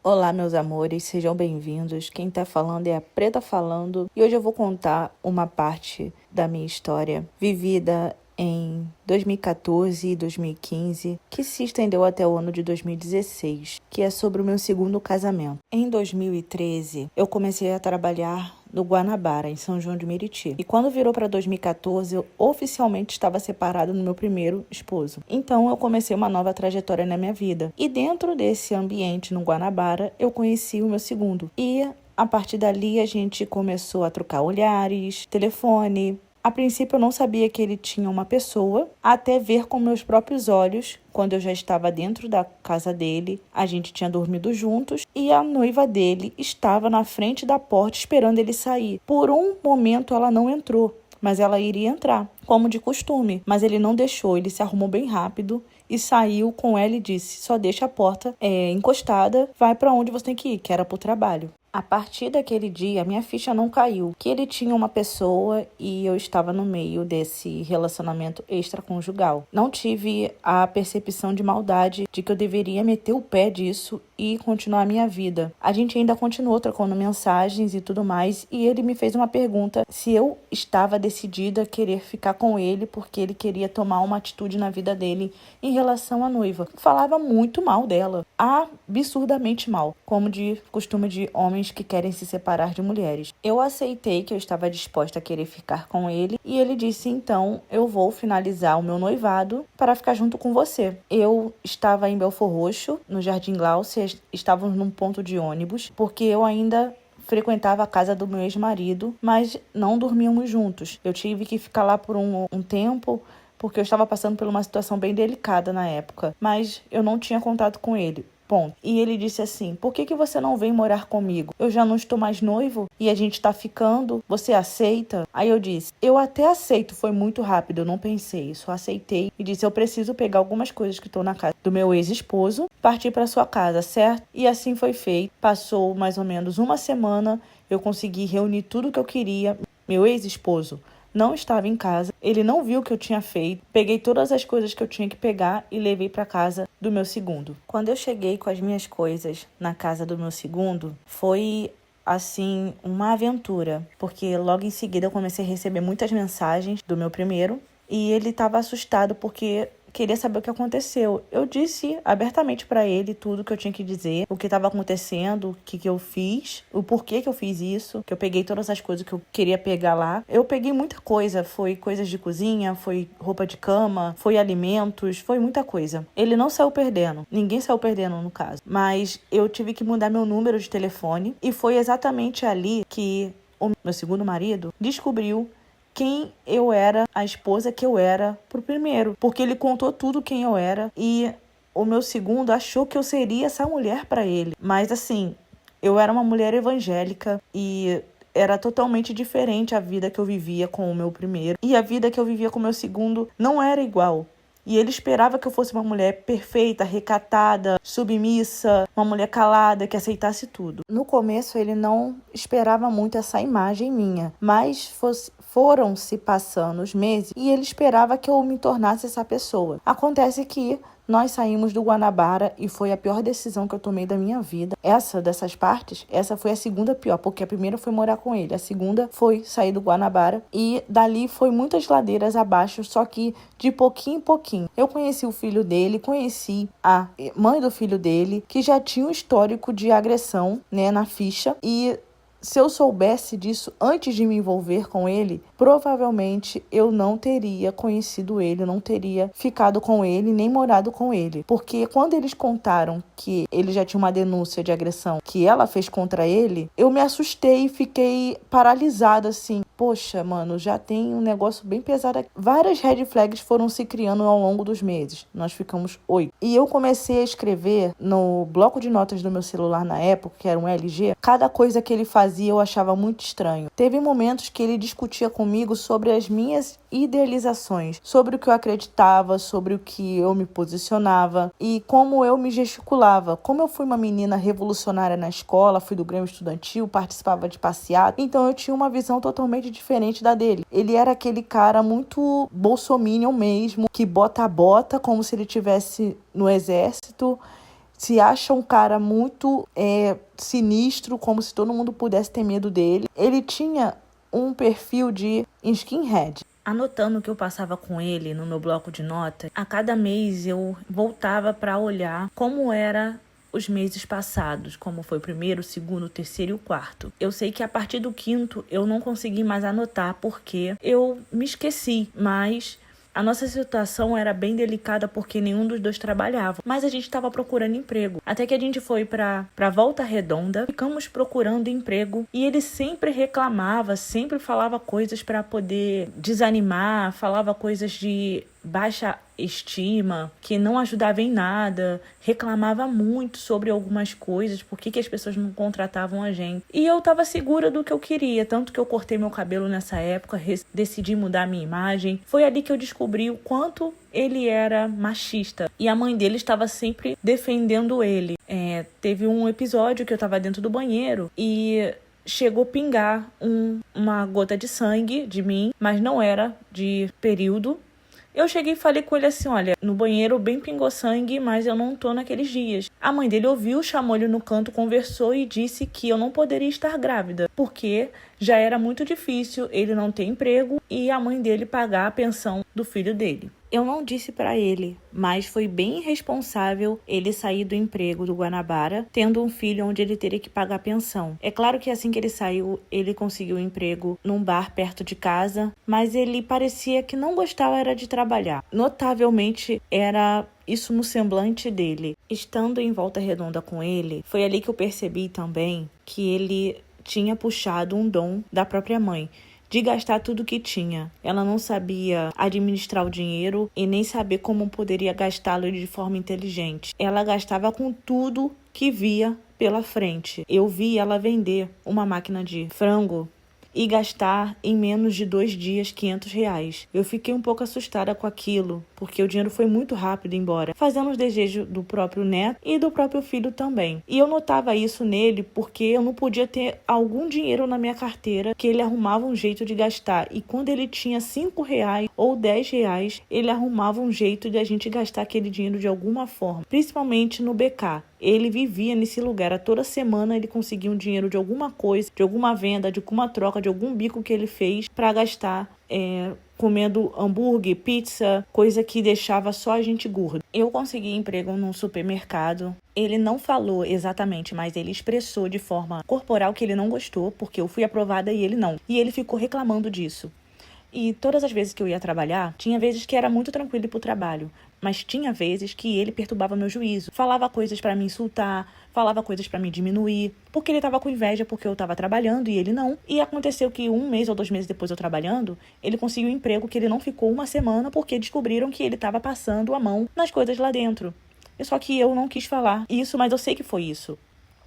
Olá, meus amores, sejam bem-vindos. Quem tá falando é a Preta falando e hoje eu vou contar uma parte da minha história vivida em 2014 e 2015, que se estendeu até o ano de 2016, que é sobre o meu segundo casamento. Em 2013, eu comecei a trabalhar no Guanabara, em São João de Meriti. E quando virou para 2014, eu oficialmente estava separada do meu primeiro esposo. Então, eu comecei uma nova trajetória na minha vida. E dentro desse ambiente no Guanabara, eu conheci o meu segundo. E a partir dali, a gente começou a trocar olhares, telefone. A princípio, eu não sabia que ele tinha uma pessoa, até ver com meus próprios olhos, quando eu já estava dentro da casa dele, a gente tinha dormido juntos e a noiva dele estava na frente da porta esperando ele sair. Por um momento, ela não entrou, mas ela iria entrar, como de costume. Mas ele não deixou, ele se arrumou bem rápido e saiu com ela e disse: só deixa a porta encostada, vai para onde você tem que ir, que era pro trabalho. A partir daquele dia, minha ficha não caiu, que ele tinha uma pessoa e eu estava no meio desse relacionamento extraconjugal. Não tive a percepção de maldade de que eu deveria meter o pé disso e continuar a minha vida. A gente ainda continuou trocando mensagens e tudo mais, e ele me fez uma pergunta se eu estava decidida a querer ficar com ele porque ele queria tomar uma atitude na vida dele em relação à noiva. Falava muito mal dela, absurdamente mal, como de costume de homens que querem se separar de mulheres. Eu aceitei que eu estava disposta a querer ficar com ele e ele disse: então eu vou finalizar o meu noivado para ficar junto com você. Eu estava em Belford Roxo, no Jardim Glaucia, estávamos num ponto de ônibus, porque eu ainda frequentava a casa do meu ex-marido, mas não dormíamos juntos. Eu tive que ficar lá por um tempo, porque eu estava passando por uma situação bem delicada na época, mas eu não tinha contato com ele. Ponto. E ele disse assim: por que você não vem morar comigo? Eu já não estou mais noivo e a gente tá ficando, você aceita? Aí eu disse: eu até aceito, foi muito rápido, eu não pensei, só aceitei e disse: eu preciso pegar algumas coisas que estão na casa do meu ex-esposo, partir para sua casa, certo? E assim foi feito. Passou mais ou menos uma semana, eu consegui reunir tudo que eu queria. Meu ex-esposo não estava em casa, ele não viu o que eu tinha feito, peguei todas as coisas que eu tinha que pegar e levei para casa do meu segundo. Quando eu cheguei com as minhas coisas na casa do meu segundo, foi assim uma aventura, porque logo em seguida eu comecei a receber muitas mensagens do meu primeiro e ele estava assustado porque queria saber o que aconteceu. Eu disse abertamente para ele tudo que eu tinha que dizer, o que estava acontecendo, o que eu fiz, o porquê que eu fiz isso, que eu peguei todas as coisas que eu queria pegar lá. Eu peguei muita coisa, foi coisas de cozinha, foi roupa de cama, foi alimentos, foi muita coisa. Ele não saiu perdendo, ninguém saiu perdendo no caso, mas eu tive que mudar meu número de telefone e foi exatamente ali que o meu segundo marido descobriu quem eu era, a esposa que eu era pro primeiro, porque ele contou tudo quem eu era e o meu segundo achou que eu seria essa mulher para ele. Mas assim, eu era uma mulher evangélica e era totalmente diferente a vida que eu vivia com o meu primeiro e a vida que eu vivia com o meu segundo não era igual. E ele esperava que eu fosse uma mulher perfeita, recatada, submissa, uma mulher calada, que aceitasse tudo. No começo, ele não esperava muito essa imagem minha, mas foram se passando os meses e ele esperava que eu me tornasse essa pessoa. Acontece que nós saímos do Guanabara e foi a pior decisão que eu tomei da minha vida. Dessas partes, essa foi a segunda pior, porque a primeira foi morar com ele, a segunda foi sair do Guanabara e dali foi muitas ladeiras abaixo, só que de pouquinho em pouquinho. Eu conheci o filho dele, conheci a mãe do filho dele, que já tinha um histórico de agressão, né, na ficha, e se eu soubesse disso antes de me envolver com ele, provavelmente eu não teria conhecido ele, não teria ficado com ele, nem morado com ele. Porque quando eles contaram que ele já tinha uma denúncia de agressão que ela fez contra ele, eu me assustei e fiquei paralisada assim. Poxa, mano, já tem um negócio bem pesado aqui. Várias red flags foram se criando ao longo dos meses. Nós ficamos 8. E eu comecei a escrever no bloco de notas do meu celular na época, que era um LG, cada coisa que ele fazia eu achava muito estranho. Teve momentos que ele discutia comigo sobre as minhas idealizações, sobre o que eu acreditava, sobre o que eu me posicionava e como eu me gesticulava. Como eu fui uma menina revolucionária na escola, fui do Grêmio Estudantil, participava de passeata, então eu tinha uma visão totalmente diferente da dele. Ele era aquele cara muito bolsominion mesmo, que bota a bota como se ele tivesse no exército, se acha um cara muito sinistro, como se todo mundo pudesse ter medo dele. Ele tinha um perfil de skinhead. Anotando o que eu passava com ele no meu bloco de notas, a cada mês eu voltava para olhar como era os meses passados, como foi o primeiro, o segundo, o terceiro e o quarto. Eu sei que a partir do quinto eu não consegui mais anotar porque eu me esqueci, mas a nossa situação era bem delicada porque nenhum dos dois trabalhava, mas a gente estava procurando emprego. Até que a gente foi para Volta Redonda, ficamos procurando emprego e ele sempre reclamava, sempre falava coisas para poder desanimar, falava coisas de baixa estima, que não ajudava em nada, reclamava muito sobre algumas coisas, por que as pessoas não contratavam a gente. E eu estava segura do que eu queria, tanto que eu cortei meu cabelo nessa época, decidi mudar minha imagem. Foi ali que eu descobri o quanto ele era machista e a mãe dele estava sempre defendendo ele. Teve um episódio que eu estava dentro do banheiro e chegou a pingar uma gota de sangue de mim, mas não era de período. Eu cheguei e falei com ele assim, olha, no banheiro bem pingou sangue, mas eu não tô naqueles dias. A mãe dele ouviu, chamou ele no canto, conversou e disse que eu não poderia estar grávida, porque já era muito difícil ele não ter emprego e a mãe dele pagar a pensão do filho dele. Eu não disse pra ele, mas foi bem irresponsável ele sair do emprego do Guanabara, tendo um filho onde ele teria que pagar pensão. É claro que assim que ele saiu, ele conseguiu um emprego num bar perto de casa, mas ele parecia que não gostava era de trabalhar. Notavelmente era isso no semblante dele. Estando em Volta Redonda com ele, foi ali que eu percebi também que ele tinha puxado um dom da própria mãe, de gastar tudo que tinha. Ela não sabia administrar o dinheiro e nem saber como poderia gastá-lo de forma inteligente. Ela gastava com tudo que via pela frente. Eu vi ela vender uma máquina de frango e gastar em menos de 2 dias R$500. Eu fiquei um pouco assustada com aquilo, porque o dinheiro foi muito rápido embora, fazendo os desejos do próprio neto e do próprio filho também. E eu notava isso nele porque eu não podia ter algum dinheiro na minha carteira que ele arrumava um jeito de gastar. E quando ele tinha R$5 ou R$10, ele arrumava um jeito de a gente gastar aquele dinheiro de alguma forma, principalmente no BK. Ele vivia nesse lugar, a toda semana ele conseguia um dinheiro de alguma coisa, de alguma venda, de alguma troca, de algum bico que ele fez para gastar comendo hambúrguer, pizza, coisa que deixava só a gente gordo. Eu consegui emprego num supermercado. Ele não falou exatamente, mas ele expressou de forma corporal que ele não gostou, porque eu fui aprovada e ele não. E ele ficou reclamando disso. E todas as vezes que eu ia trabalhar, tinha vezes que era muito tranquilo ir pro trabalho, mas tinha vezes que ele perturbava meu juízo. Falava coisas pra me insultar, falava coisas pra me diminuir, porque ele tava com inveja porque eu tava trabalhando e ele não. E aconteceu que 1 mês ou 2 meses depois eu trabalhando, ele conseguiu um emprego que ele não ficou 1 semana porque descobriram que ele tava passando a mão nas coisas lá dentro. Só que eu não quis falar isso, mas eu sei que foi isso.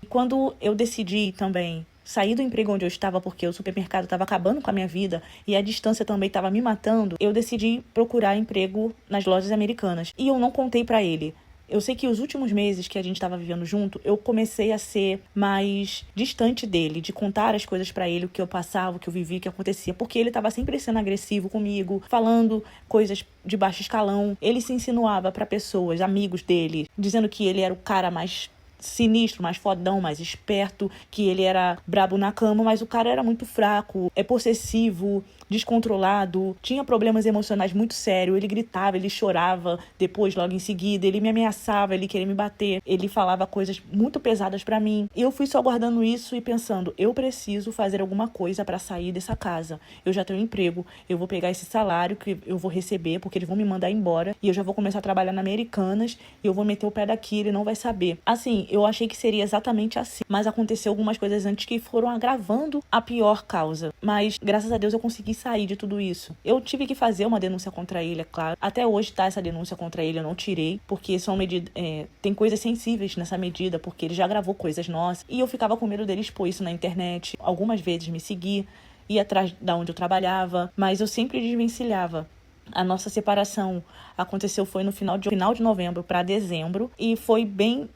E quando eu decidi também saí do emprego onde eu estava porque o supermercado estava acabando com a minha vida e a distância também estava me matando, eu decidi procurar emprego nas lojas americanas. E eu não contei pra ele. Eu sei que os últimos meses que a gente estava vivendo junto, eu comecei a ser mais distante dele, de contar as coisas pra ele, o que eu passava, o que eu vivia, o que acontecia, porque ele estava sempre sendo agressivo comigo, falando coisas de baixo escalão. Ele se insinuava pra pessoas, amigos dele, dizendo que ele era o cara mais sinistro, mais fodão, mais esperto, que ele era brabo na cama, mas o cara era muito fraco, possessivo, descontrolado, tinha problemas emocionais muito sérios, ele gritava, ele chorava, depois, logo em seguida, ele me ameaçava, ele queria me bater, ele falava coisas muito pesadas pra mim. E eu fui só guardando isso e pensando, eu preciso fazer alguma coisa pra sair dessa casa. Eu já tenho um emprego, eu vou pegar esse salário que eu vou receber, porque eles vão me mandar embora, e eu já vou começar a trabalhar na Americanas, e eu vou meter o pé daqui, ele não vai saber. Assim, eu achei que seria exatamente assim, mas aconteceu algumas coisas antes que foram agravando a pior causa. Mas, graças a Deus, eu consegui sair de tudo isso. Eu tive que fazer uma denúncia contra ele, é claro. Até hoje tá essa denúncia contra ele, eu não tirei, porque são medidas, tem coisas sensíveis nessa medida, porque ele já gravou coisas nossas, e eu ficava com medo dele expor isso na internet. Algumas vezes me seguir, ir atrás da onde eu trabalhava, mas eu sempre desvencilhava. A nossa separação aconteceu foi no final de novembro para dezembro, e foi bem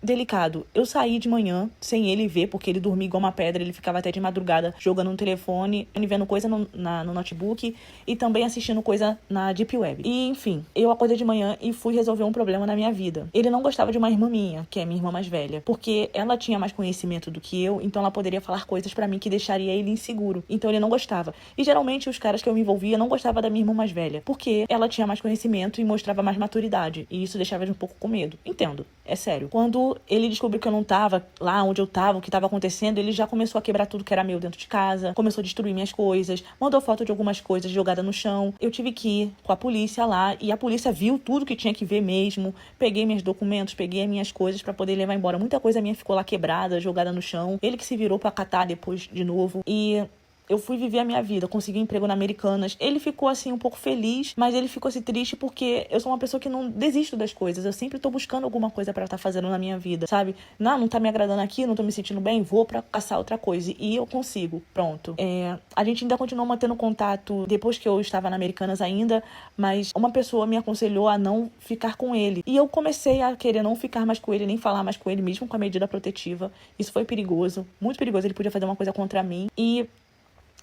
delicado. Eu saí de manhã sem ele ver, porque ele dormia igual uma pedra, ele ficava até de madrugada jogando no telefone, vendo coisa no notebook e também assistindo coisa na Deep Web. E, enfim, eu acordei de manhã e fui resolver um problema na minha vida. Ele não gostava de uma irmã minha, que é minha irmã mais velha, porque ela tinha mais conhecimento do que eu, então ela poderia falar coisas pra mim que deixaria ele inseguro. Então ele não gostava. E geralmente os caras que eu me envolvia não gostavam da minha irmã mais velha, porque ela tinha mais conhecimento e mostrava mais maturidade, e isso deixava ele um pouco com medo. Entendo, é sério. Quando ele descobriu que eu não tava lá onde eu tava, o que tava acontecendo, ele já começou a quebrar tudo que era meu dentro de casa, começou a destruir minhas coisas, mandou foto de algumas coisas jogadas no chão. Eu tive que ir com a polícia lá, e a polícia viu tudo que tinha que ver mesmo. Peguei meus documentos, peguei as minhas coisas pra poder levar embora. Muita coisa minha ficou lá quebrada, jogada no chão. Ele que se virou pra catar depois de novo. E eu fui viver a minha vida, consegui um emprego na Americanas. Ele ficou, assim, um pouco feliz, mas ele ficou, assim, triste porque eu sou uma pessoa que não desisto das coisas. Eu sempre tô buscando alguma coisa pra estar fazendo na minha vida, sabe? Não tá me agradando aqui, não tô me sentindo bem, vou pra caçar outra coisa. E eu consigo, pronto. A gente ainda continuou mantendo contato depois que eu estava na Americanas ainda, mas uma pessoa me aconselhou a não ficar com ele. E eu comecei a querer não ficar mais com ele, nem falar mais com ele, mesmo com a medida protetiva. Isso foi perigoso, muito perigoso. Ele podia fazer uma coisa contra mim. E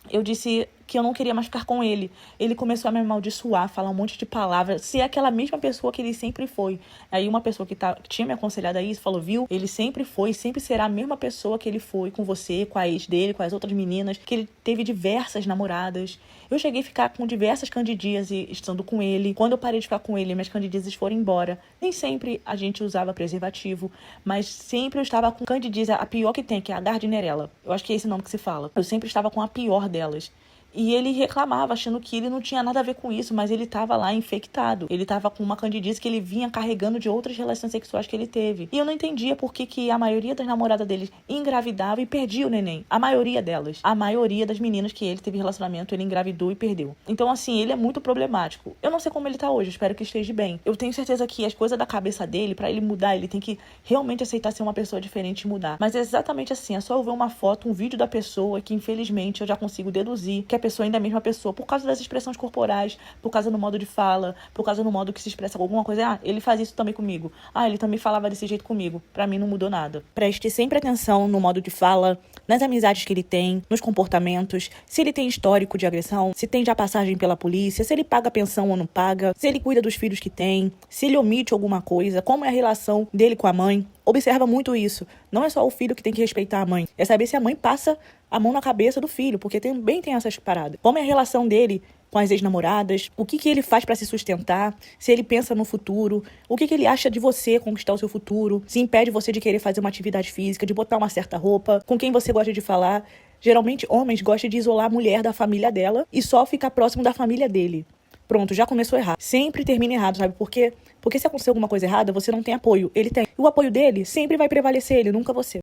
eu disse que eu não queria mais ficar com ele. Ele começou a me amaldiçoar, falar um monte de palavras, ser aquela mesma pessoa que ele sempre foi. Aí uma pessoa que tinha me aconselhado a isso falou, viu? Ele sempre foi, sempre será a mesma pessoa que ele foi com você, com a ex dele, com as outras meninas, que ele teve diversas namoradas. Eu cheguei a ficar com diversas candidíases estando com ele. Quando eu parei de ficar com ele, minhas candidíases foram embora. Nem sempre a gente usava preservativo, mas sempre eu estava com candidíase, a pior que tem, que é a Gardnerella. Eu acho que é esse nome que se fala. Eu sempre estava com a pior delas. E ele reclamava, achando que ele não tinha nada a ver com isso, mas ele estava lá infectado. Ele estava com uma candidíase que ele vinha carregando de outras relações sexuais que ele teve. E eu não entendia por que a maioria das namoradas dele engravidava e perdia o neném. A maioria delas. A maioria das meninas que ele teve relacionamento, ele engravidou e perdeu. Então, assim, ele é muito problemático. Eu não sei como ele tá hoje, eu espero que esteja bem. Eu tenho certeza que as coisas da cabeça dele, pra ele mudar, ele tem que realmente aceitar ser uma pessoa diferente e mudar. Mas é exatamente assim, é só eu ver uma foto, um vídeo da pessoa que, infelizmente, eu já consigo deduzir que a pessoa ainda é a mesma pessoa, por causa das expressões corporais, por causa do modo de fala, por causa do modo que se expressa alguma coisa. Ele faz isso também comigo. Ele também falava desse jeito comigo. Pra mim não mudou nada. Preste sempre atenção no modo de fala, nas amizades que ele tem, nos comportamentos, se ele tem histórico de agressão, se tem já passagem pela polícia, se ele paga pensão ou não paga, se ele cuida dos filhos que tem, se ele omite alguma coisa, como é a relação dele com a mãe. Observa muito isso. Não é só o filho que tem que respeitar a mãe. É saber se a mãe passa a mão na cabeça do filho, porque também tem essas paradas. Como é a relação dele com as ex-namoradas, o que ele faz pra se sustentar, se ele pensa no futuro, o que ele acha de você conquistar o seu futuro, se impede você de querer fazer uma atividade física, de botar uma certa roupa, com quem você gosta de falar. Geralmente, homens gostam de isolar a mulher da família dela e só ficar próximo da família dele. Pronto, já começou errado. Sempre termina errado, sabe por quê? Porque se acontecer alguma coisa errada, você não tem apoio. Ele tem. E o apoio dele sempre vai prevalecer, ele nunca você.